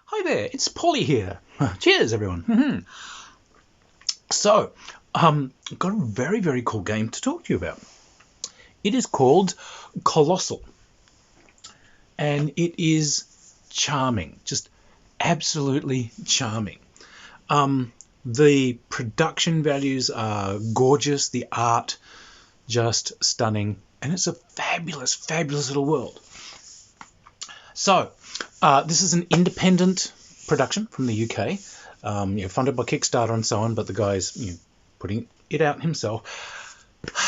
Hi there, it's Polly here. Cheers, everyone. So, I've got a very, very cool game to talk to you about. It is called Colostle, and it is charming, just absolutely charming. The production values are gorgeous, the art just stunning, and it's a fabulous, fabulous little world. So, this is an independent production from the UK, funded by Kickstarter and so on, but the guy's putting it out himself.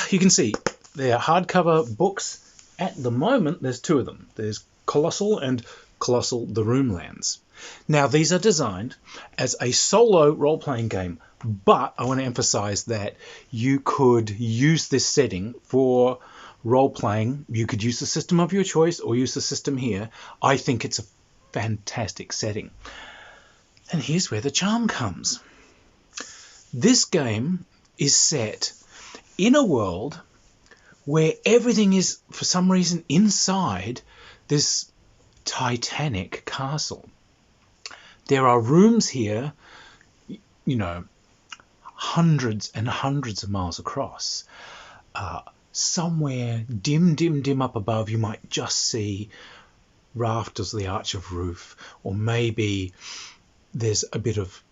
You can see they're hardcover books. At the moment, there's two of them. There's Colossal and Colossal The Roomlands. Now, these are designed as a solo role-playing game, but I want to emphasize that you could use this setting for role-playing. You could use the system of your choice or use the system here. I think it's a fantastic setting. And here's where the charm comes. This game is set in a world where everything is, for some reason, inside this titanic castle. There are rooms here, hundreds and hundreds of miles across. Somewhere dim up above, you might just see rafters of the arch of roof, or maybe there's a bit of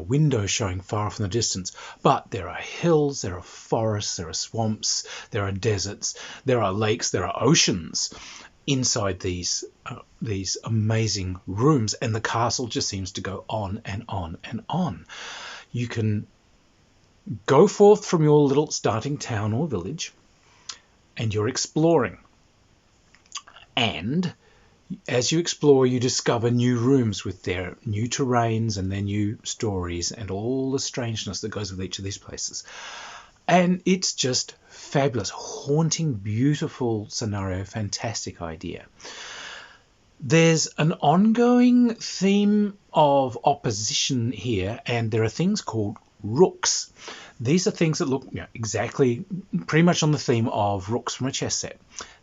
window showing far off in the distance. But there are hills, there are forests, there are swamps, there are deserts, there are lakes, there are oceans inside these amazing rooms, and the castle just seems to go on and on and on. You can go forth from your little starting town or village, and you're exploring. And as you explore, you discover new rooms with their new terrains and their new stories and all the strangeness that goes with each of these places. And it's just fabulous, haunting, beautiful scenario, fantastic idea. There's an ongoing theme of opposition here, and there are things called rooks. These are things that look exactly, pretty much on the theme of rooks from a chess set.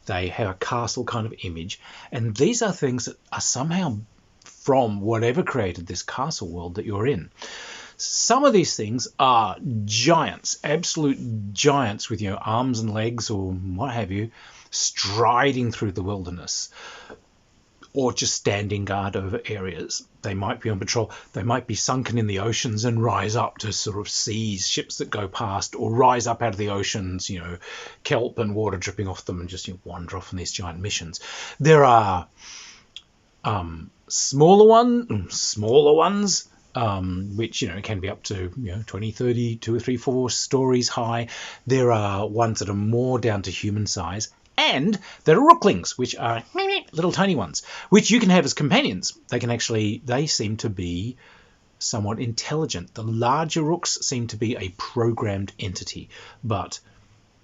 They have a castle kind of image, and these are things that are somehow from whatever created this castle world that you're in. Some of these things are giants, absolute giants with arms and legs or what have you, striding through the wilderness, or just standing guard over areas. They might be on patrol. They might be sunken in the oceans and rise up to sort of seize ships that go past, or rise up out of the oceans, kelp and water dripping off them, and just wander off on these giant missions. There are smaller ones, which can be up to 20, 30, 2 or 3, 4 stories high. There are ones that are more down to human size. And there are rooklings, which are little tiny ones, which you can have as companions. They seem to be somewhat intelligent. The larger rooks seem to be a programmed entity, but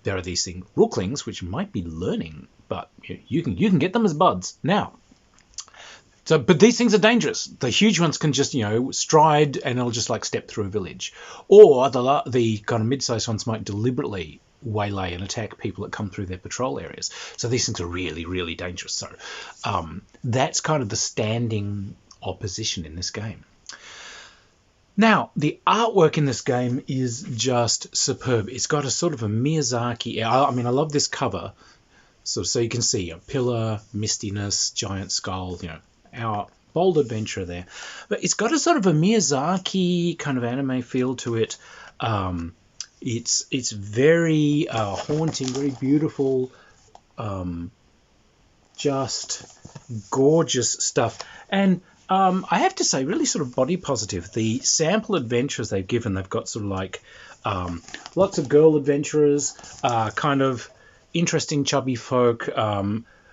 there are these rooklings, which might be learning, but you can get them as buds now. But these things are dangerous. The huge ones can just, stride, and they'll just step through a village. Or the kind of mid-sized ones might deliberately waylay and attack people that come through their patrol areas. So these things are really, really dangerous. So that's kind of the standing opposition in this game. Now, the artwork in this game is just superb. It's got a sort of a Miyazaki. I love this cover. So you can see a pillar, mistiness, giant skull, our bold adventure there. But it's got a sort of a Miyazaki kind of anime feel to it. It's very haunting, very beautiful, just gorgeous stuff. And I have to say, really sort of body positive. The sample adventures they've given, they've got sort of lots of girl adventurers, kind of interesting chubby folk,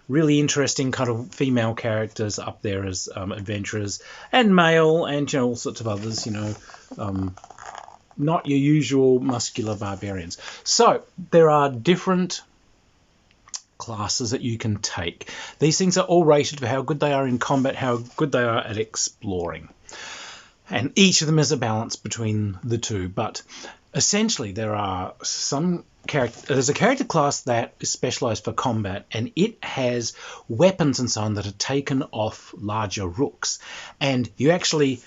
really interesting kind of female characters up there as adventurers, and male, and all sorts of others, not your usual muscular barbarians. So there are different classes that you can take. These things are all rated for how good they are in combat, how good they are at exploring. And each of them is a balance between the two. But essentially there are some there's a character class that is specialized for combat, and it has weapons and so on that are taken off larger rooks, and you actually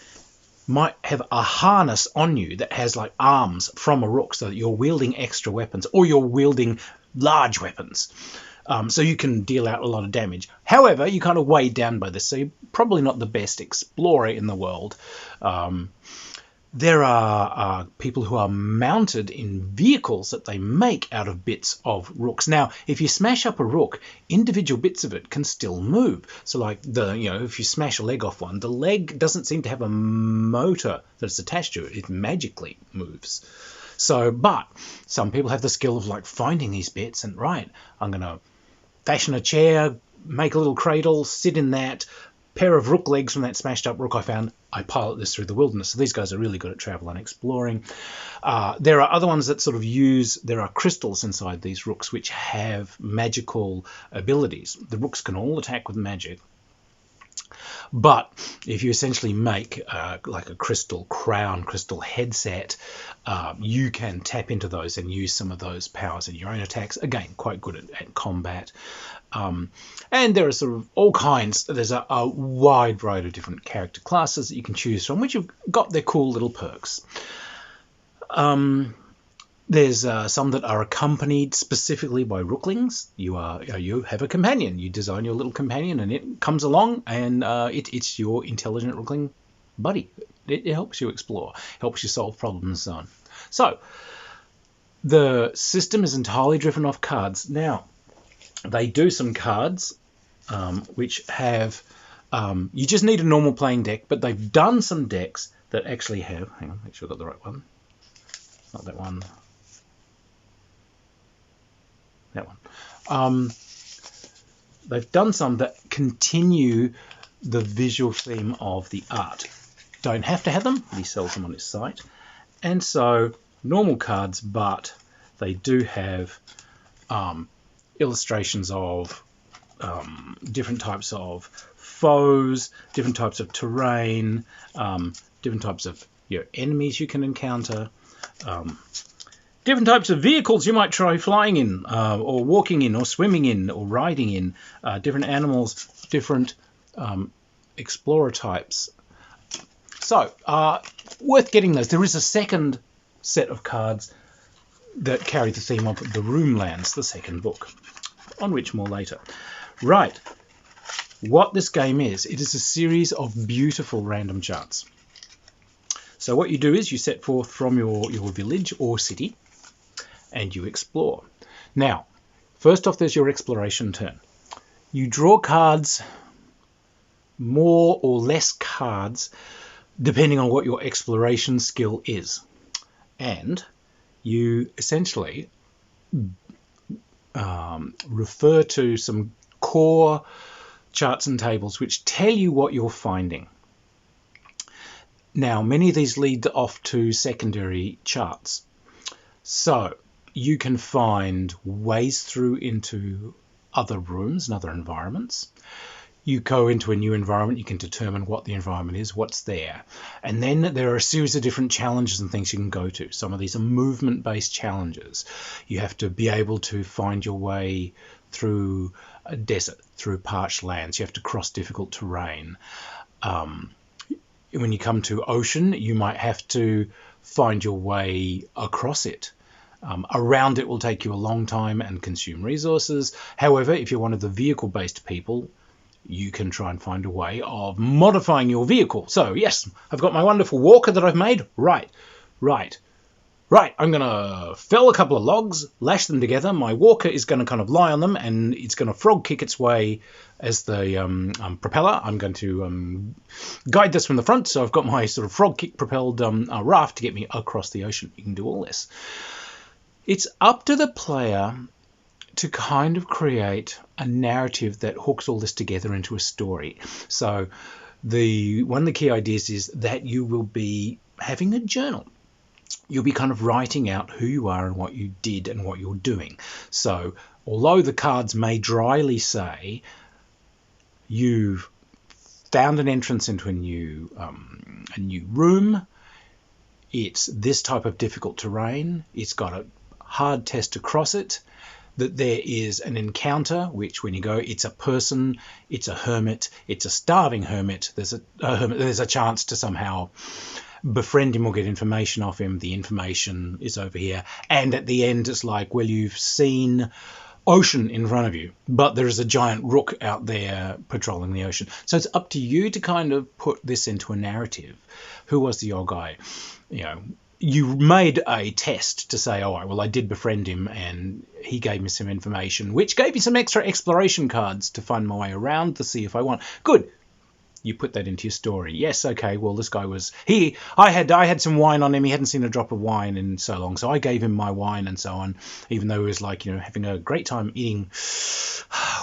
might have a harness on you that has like arms from a rook, so that you're wielding extra weapons, or you're wielding large weapons. So you can deal out a lot of damage. However, you're kind of weighed down by this, so you're probably not the best explorer in the world. There are people who are mounted in vehicles that they make out of bits of rooks. Now, if you smash up a rook, individual bits of it can still move. So like if you smash a leg off one, the leg doesn't seem to have a motor that's attached to it. It magically moves. So, but some people have the skill of like finding these bits and right, I'm going to fashion a chair, make a little cradle, sit in that, pair of rook legs from that smashed up rook I found, I pilot this through the wilderness. So these guys are really good at travel and exploring. There are other ones that sort of there are crystals inside these rooks which have magical abilities. The rooks can all attack with magic. But if you essentially make like a crystal crown, crystal headset, you can tap into those and use some of those powers in your own attacks. Again, quite good at combat. And there are sort of all kinds. There's a wide variety of different character classes that you can choose from, which have got their cool little perks. There's some that are accompanied specifically by rooklings. You have a companion. You design your little companion, and it comes along, and it's your intelligent rookling buddy. It helps you explore, helps you solve problems, and so on. So the system is entirely driven off cards. Now, they do some cards which have you just need a normal playing deck, but they've done some decks that actually have. Hang on, make sure I got the right one. Not that one. That one. They've done some that continue the visual theme of the art. Don't have to have them. He sells them on his site. And so, normal cards, but they do have illustrations of different types of foes, different types of terrain, different types of enemies you can encounter, different types of vehicles you might try flying in, or walking in, or swimming in, or riding in, different animals, different explorer types. So, worth getting those. There is a second set of cards that carry the theme of the Roomlands, the second book, on which more later. Right. What this game is, it is a series of beautiful random charts. So what you do is you set forth from your village or city, and you explore. Now, first off, there's your exploration turn. You draw cards, more or less cards, depending on what your exploration skill is. And you essentially refer to some core charts and tables which tell you what you're finding. Now, many of these lead off to secondary charts. So you can find ways through into other rooms and other environments. You go into a new environment, you can determine what the environment is, what's there. And then there are a series of different challenges and things you can go to. Some of these are movement-based challenges. You have to be able to find your way through a desert, through parched lands. You have to cross difficult terrain. When you come to ocean, you might have to find your way across it. Around it will take you a long time and consume resources. However, if you're one of the vehicle-based people, you can try and find a way of modifying your vehicle. So, yes, I've got my wonderful walker that I've made. Right. I'm going to fell a couple of logs, lash them together. My walker is going to kind of lie on them, and it's going to frog kick its way as the propeller. I'm going to guide this from the front, so I've got my sort of frog kick propelled raft to get me across the ocean. You can do all this. It's up to the player to kind of create a narrative that hooks all this together into a story. So one of the key ideas is that you will be having a journal. You'll be kind of writing out who you are and what you did and what you're doing. So although the cards may dryly say you've found an entrance into a new room, it's this type of difficult terrain, it's got a hard test across it, that there is an encounter, which when you go, it's a person, it's a hermit, it's a starving hermit. There's a chance to somehow befriend him or get information off him. The information is over here. And at the end, it's like, well, you've seen ocean in front of you, but there is a giant rook out there patrolling the ocean. So it's up to you to kind of put this into a narrative. Who was the old guy? You know, you made a test to say, all right, well, I did befriend him and he gave me some information, which gave me some extra exploration cards to find my way around to see if I won. Good. You put that into your story. Yes, okay, well, this guy was... I had some wine on him. He hadn't seen a drop of wine in so long, so I gave him my wine and so on, even though he was like, having a great time eating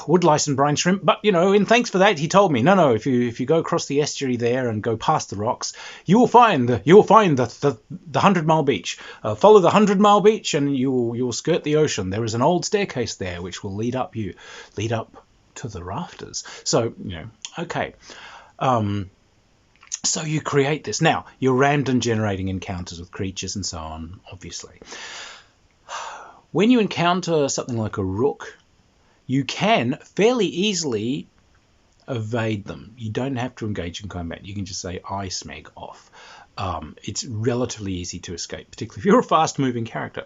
wood-lice and brine shrimp. But, in thanks for that, he told me, no, if you go across the estuary there and go past the rocks, you will find the 100-mile beach. Follow the 100-mile beach and you will skirt the ocean. There is an old staircase there which will lead up to the rafters. So, okay. So you create this. Now, you're random generating encounters with creatures and so on, obviously. When you encounter something like a rook, you can fairly easily evade them. You don't have to engage in combat. You can just say, I smeg off. It's relatively easy to escape, particularly if you're a fast-moving character.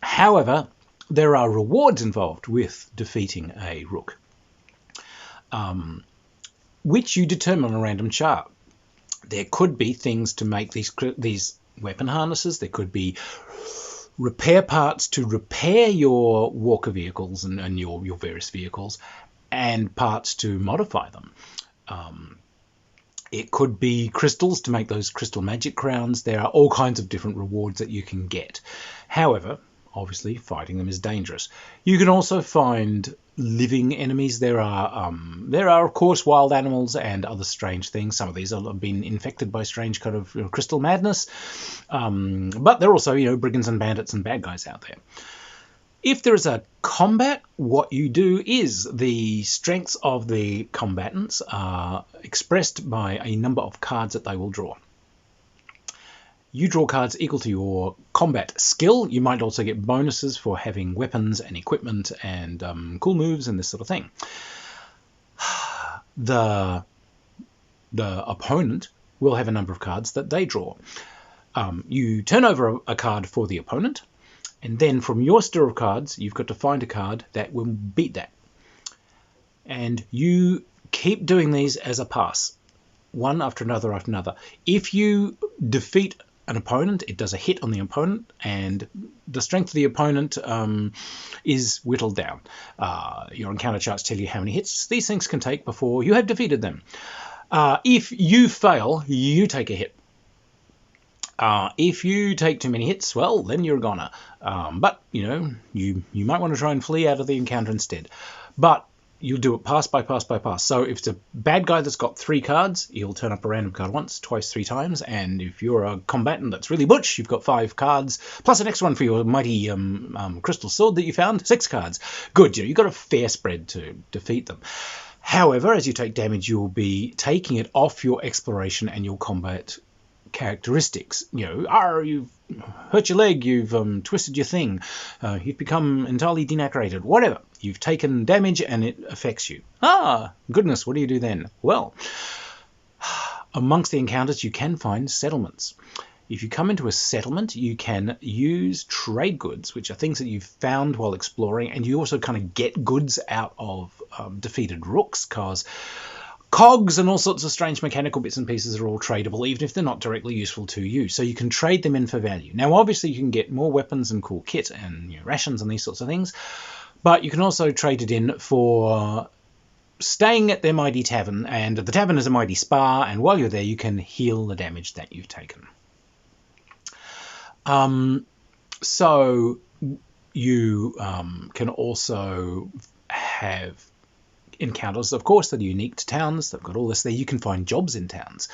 However, there are rewards involved with defeating a rook, which you determine on a random chart. There could be things to make these weapon harnesses. There could be repair parts to repair your walker vehicles and your various vehicles, and parts to modify them. It could be crystals to make those crystal magic crowns. There are all kinds of different rewards that you can get. However, obviously, fighting them is dangerous. You can also find living enemies. There are, of course, wild animals and other strange things. Some of these have been infected by strange kind of crystal madness. But there are also, brigands and bandits and bad guys out there. If there is a combat, what you do is the strengths of the combatants are expressed by a number of cards that they will draw. You draw cards equal to your combat skill. You might also get bonuses for having weapons and equipment and cool moves and this sort of thing. The opponent will have a number of cards that they draw. You turn over a card for the opponent, and then from your store of cards, you've got to find a card that will beat that. And you keep doing these as a pass, one after another after another. If you defeat an opponent, it does a hit on the opponent, and the strength of the opponent is whittled down. Your encounter charts tell you how many hits these things can take before you have defeated them. If you fail, you take a hit. If you take too many hits, well, then you're a goner. But, you might want to try and flee out of the encounter instead. But you'll do it pass by pass by pass. So if it's a bad guy that's got 3 cards, he'll turn up a random card once, twice, 3 times. And if you're a combatant that's really butch, you've got 5 cards, plus an extra one for your mighty crystal sword that you found, 6 cards. Good, you've got a fair spread to defeat them. However, as you take damage, you'll be taking it off your exploration and your combat characteristics. You've hurt your leg, you've twisted your thing, you've become entirely denacrated, whatever. You've taken damage and it affects you. Goodness, what do you do then? Well, amongst the encounters you can find settlements. If you come into a settlement, you can use trade goods, which are things that you've found while exploring, and you also kind of get goods out of defeated rooks, because cogs and all sorts of strange mechanical bits and pieces are all tradable, even if they're not directly useful to you. So you can trade them in for value. Now, obviously, you can get more weapons and cool kit and rations and these sorts of things, but you can also trade it in for staying at their mighty tavern, and the tavern is a mighty spa, and while you're there, you can heal the damage that you've taken. So you can also have encounters, of course, that are unique to towns. They've got all this there. You can find jobs in towns.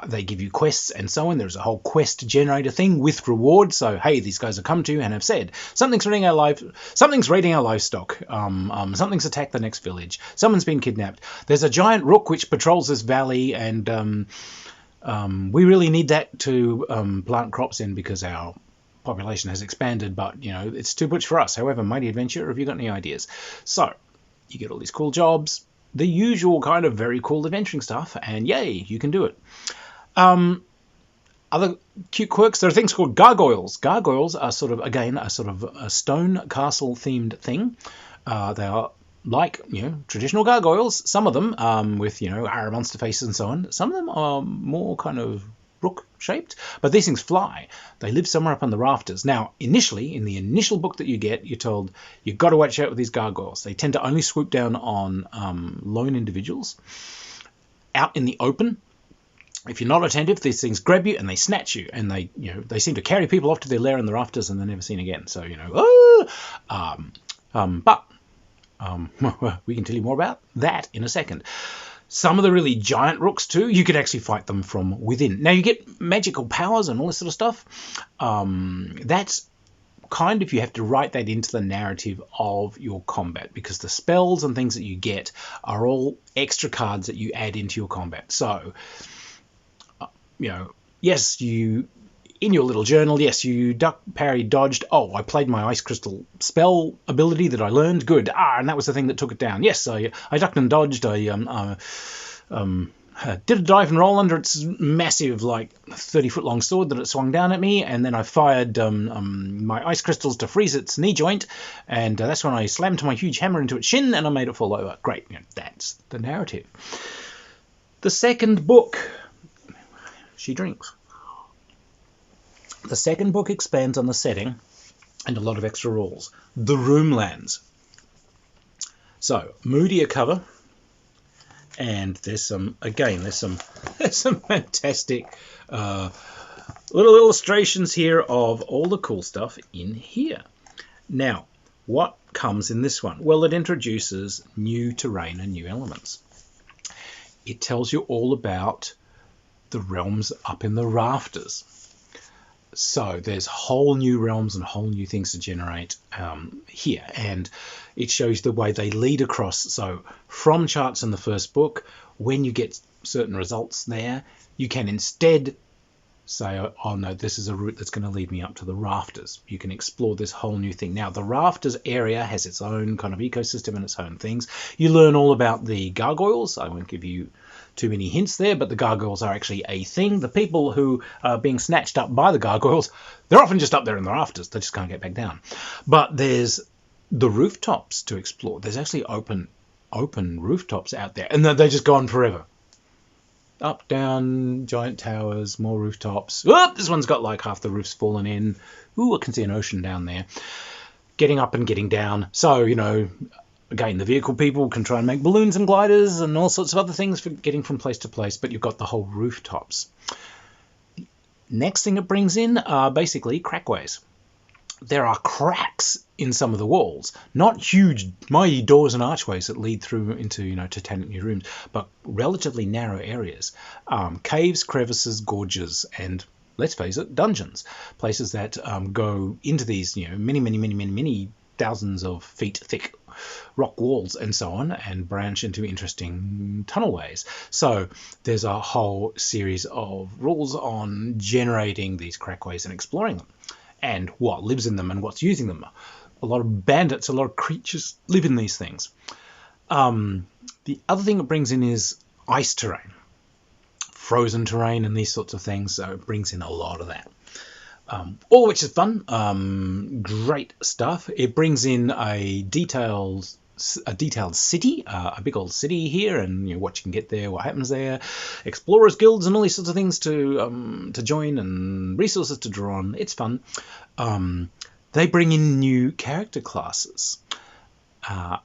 They give you quests and so on. There's a whole quest generator thing with rewards. So, hey, these guys have come to you and have said, something's raiding our livestock. Something's attacked the next village. Someone's been kidnapped. There's a giant rook which patrols this valley, and we really need that to plant crops in because our population has expanded, but, it's too much for us. However, mighty adventure, have you got any ideas? So, you get all these cool jobs, the usual kind of very cool adventuring stuff, and yay, you can do it. Other cute quirks, there are things called gargoyles. Gargoyles are sort of, again, a sort of a stone castle themed thing. They are like, traditional gargoyles, some of them with, monster faces and so on. Some of them are more kind of rook shaped, but these things fly. They live somewhere up on the rafters. Now, initially, in the initial book that you get, you're told you've got to watch out with these gargoyles. They tend to only swoop down on lone individuals out in the open. If you're not attentive, these things grab you and they snatch you, and they seem to carry people off to their lair in the rafters and they're never seen again. So, but we can tell you more about that in a second. Some of the really giant rooks too, you could actually fight them from within. Now you get magical powers and all this sort of stuff. That's kind of, you have to write that into the narrative of your combat, because the spells and things that you get are all extra cards that you add into your combat. So, yes, you, in your little journal, yes, you duck, parry, dodged. Oh, I played my ice crystal spell ability that I learned. Good. And that was the thing that took it down. Yes, I ducked and dodged. I did a dive and roll under its massive, 30-foot long sword that it swung down at me, and then I fired my ice crystals to freeze its knee joint, and that's when I slammed my huge hammer into its shin, and I made it fall over. Great. That's the narrative. The second book. She drinks. The second book expands on the setting and a lot of extra rules. The Roomlands. So, moodier cover, and there's some fantastic little illustrations here of all the cool stuff in here. Now, what comes in this one? Well, it introduces new terrain and new elements. It tells you all about the realms up in the rafters. So there's whole new realms and whole new things to generate here, and it shows the way they lead across. So from charts in the first book, when you get certain results there, you can instead say, oh no, this is a route that's going to lead me up to the rafters. You can explore this whole new thing. Now, the rafters area has its own kind of ecosystem and its own things. You learn all about the gargoyles. I won't give you too many hints there, but the gargoyles are actually a thing. The people who are being snatched up by the gargoyles, they're often just up there in the rafters. They just can't get back down. But there's the rooftops to explore. There's actually open rooftops out there, and they just go on forever. Up, down, giant towers, more rooftops. Oh, this one's got half the roof's fallen in. Ooh, I can see an ocean down there. Getting up and getting down. So, again, the vehicle people can try and make balloons and gliders and all sorts of other things for getting from place to place, but you've got the whole rooftops. Next thing it brings in are basically crackways. There are cracks in some of the walls, not huge, mighty doors and archways that lead through into, to tenant new rooms, but relatively narrow areas. Caves, crevices, gorges, and, let's face it, dungeons. Places that go into these, many thousands of feet thick rock walls and so on, and branch into interesting tunnelways. So there's a whole series of rules on generating these crackways and exploring them, and what lives in them and what's using them. A lot of bandits, a lot of creatures live in these things. The other thing it brings in is ice terrain, frozen terrain, and these sorts of things. So it brings in a lot of that. All of which is fun. Great stuff. It brings in a detailed city, a big old city here, and what you can get there, what happens there, explorers guilds and all these sorts of things to join, and resources to draw on. It's fun. They bring in new character classes,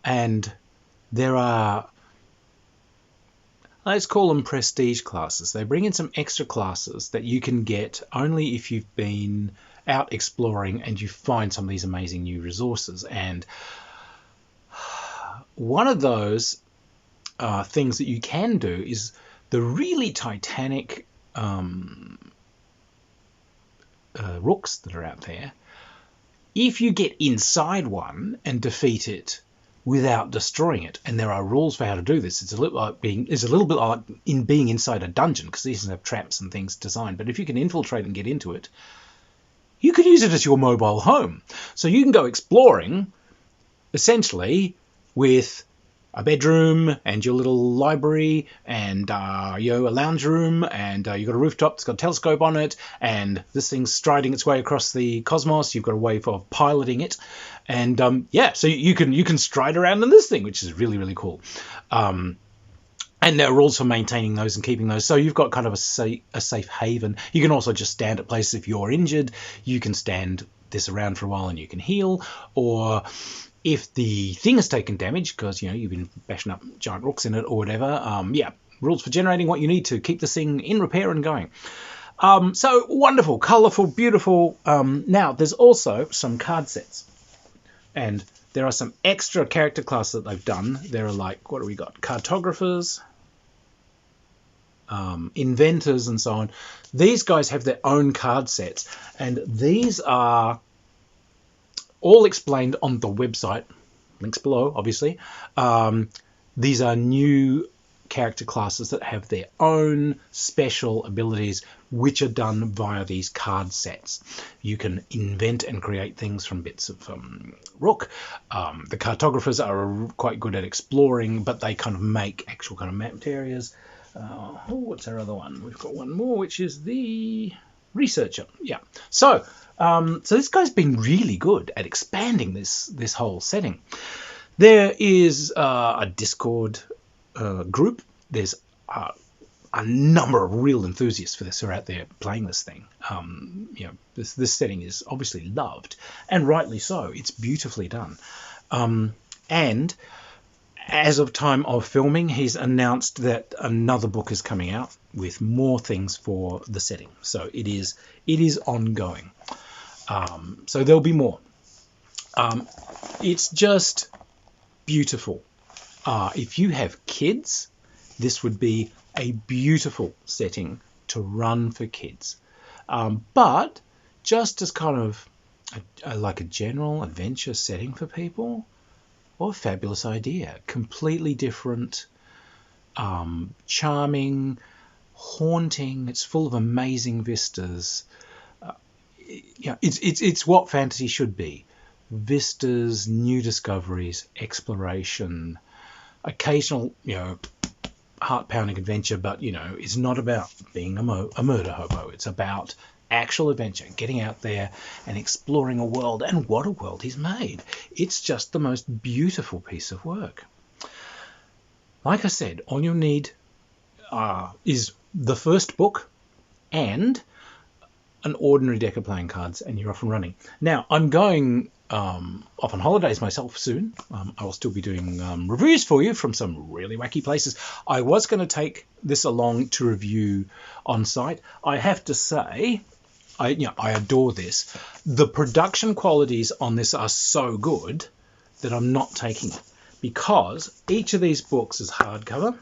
and there are, let's call them prestige classes. They bring in some extra classes that you can get only if you've been out exploring and you find some of these amazing new resources. And one of those things that you can do is the really titanic rooks that are out there. If you get inside one and defeat it without destroying it, and there are rules for how to do this, it's a little bit like in being inside a dungeon, because these have traps and things designed. But if you can infiltrate and get into it, you could use it as your mobile home. So you can go exploring, essentially, with a bedroom and your little library and a lounge room, and you've got a rooftop that's got a telescope on it, and this thing's striding its way across the cosmos. You've got a way for piloting it, and so you can stride around in this thing, which is really, really cool. And there are rules for maintaining those and keeping those. So you've got kind of a safe haven. You can also just stand at places if you're injured. You can stand this around for a while and you can heal. Or if the thing has taken damage because, you've been bashing up giant rooks in it or whatever, rules for generating what you need to keep this thing in repair and going. So wonderful, colourful, beautiful. Now, there's also some card sets. And there are some extra character classes that they've done. There are like, what do we got? Cartographers, inventors, and so on. These guys have their own card sets, and these are all explained on the website. Links below, obviously. These are new character classes that have their own special abilities, which are done via these card sets. You can invent and create things from bits of rook. The cartographers are quite good at exploring, but they kind of make actual kind of mapped areas. What's our other one? We've got one more, which is the researcher. Yeah. So this guy's been really good at expanding this whole setting. There is a Discord group. There's a number of real enthusiasts for this who are out there playing this thing. This setting is obviously loved, and rightly so. It's beautifully done. And as of time of filming, he's announced that another book is coming out with more things for the setting. So it is ongoing. So there'll be more. It's just beautiful. If you have kids, this would be a beautiful setting to run for kids. But just as kind of like a general adventure setting for people, what a fabulous idea. Completely different, charming, haunting. It's full of amazing vistas. It's what fantasy should be. Vistas, new discoveries, exploration, occasional, heart-pounding adventure, but, it's not about being a murder hobo. It's about actual adventure, getting out there and exploring a world, and what a world he's made. It's just the most beautiful piece of work. Like I said, all you need is the first book and an ordinary deck of playing cards, and you're off and running. Now, I'm going off on holidays myself soon. I will still be doing reviews for you from some really wacky places. I was going to take this along to review on site. I have to say, I adore this. The production qualities on this are so good that I'm not taking it, because each of these books is hardcover.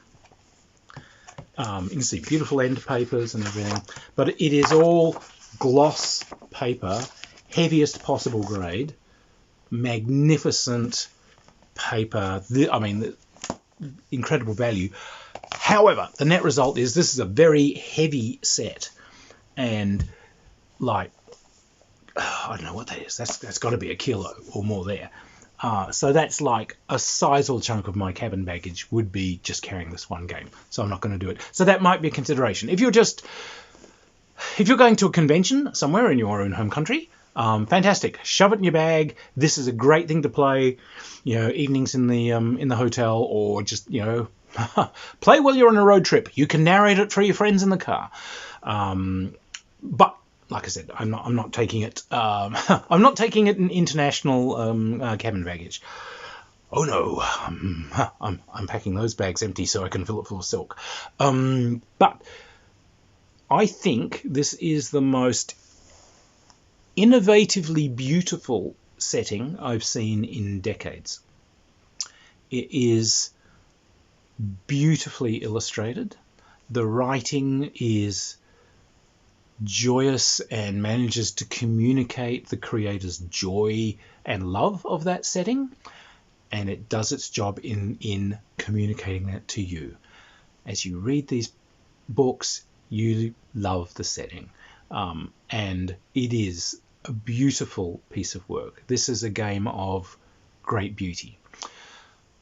You can see beautiful end papers and everything, but it is all gloss paper, heaviest possible grade, magnificent paper. Incredible value. However, the net result is this is a very heavy set, and I don't know what that is. That's got to be a kilo or more there. So that's like a sizable chunk of my cabin baggage would be just carrying this one game. So I'm not going to do it. So that might be a consideration. If you're going to a convention somewhere in your own home country, fantastic. Shove it in your bag. This is a great thing to play, evenings in the hotel, or just, play while you're on a road trip. You can narrate it for your friends in the car. But like I said, I'm not taking it. I'm not taking it in international cabin baggage. Oh no, I'm packing those bags empty so I can fill it full of silk. But I think this is the most innovatively beautiful setting I've seen in decades. It is beautifully illustrated. The writing is joyous and manages to communicate the creator's joy and love of that setting, and it does its job in communicating that to you. As you read these books, you love the setting, and it is a beautiful piece of work. This is a game of great beauty.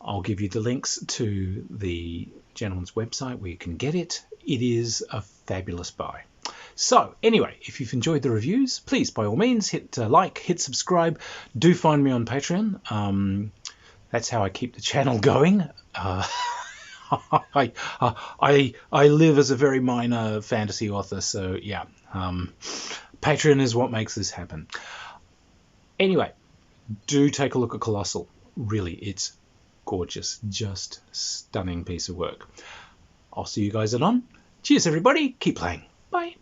I'll give you the links to the gentleman's website where you can get it. It is a fabulous buy. So anyway, if you've enjoyed the reviews, please, by all means, hit like, hit subscribe. Do find me on Patreon. That's how I keep the channel going. I live as a very minor fantasy author, so yeah. Patreon is what makes this happen. Anyway, do take a look at Colossal. Really, it's gorgeous, just stunning piece of work. I'll see you guys at on. Cheers, everybody. Keep playing. Bye.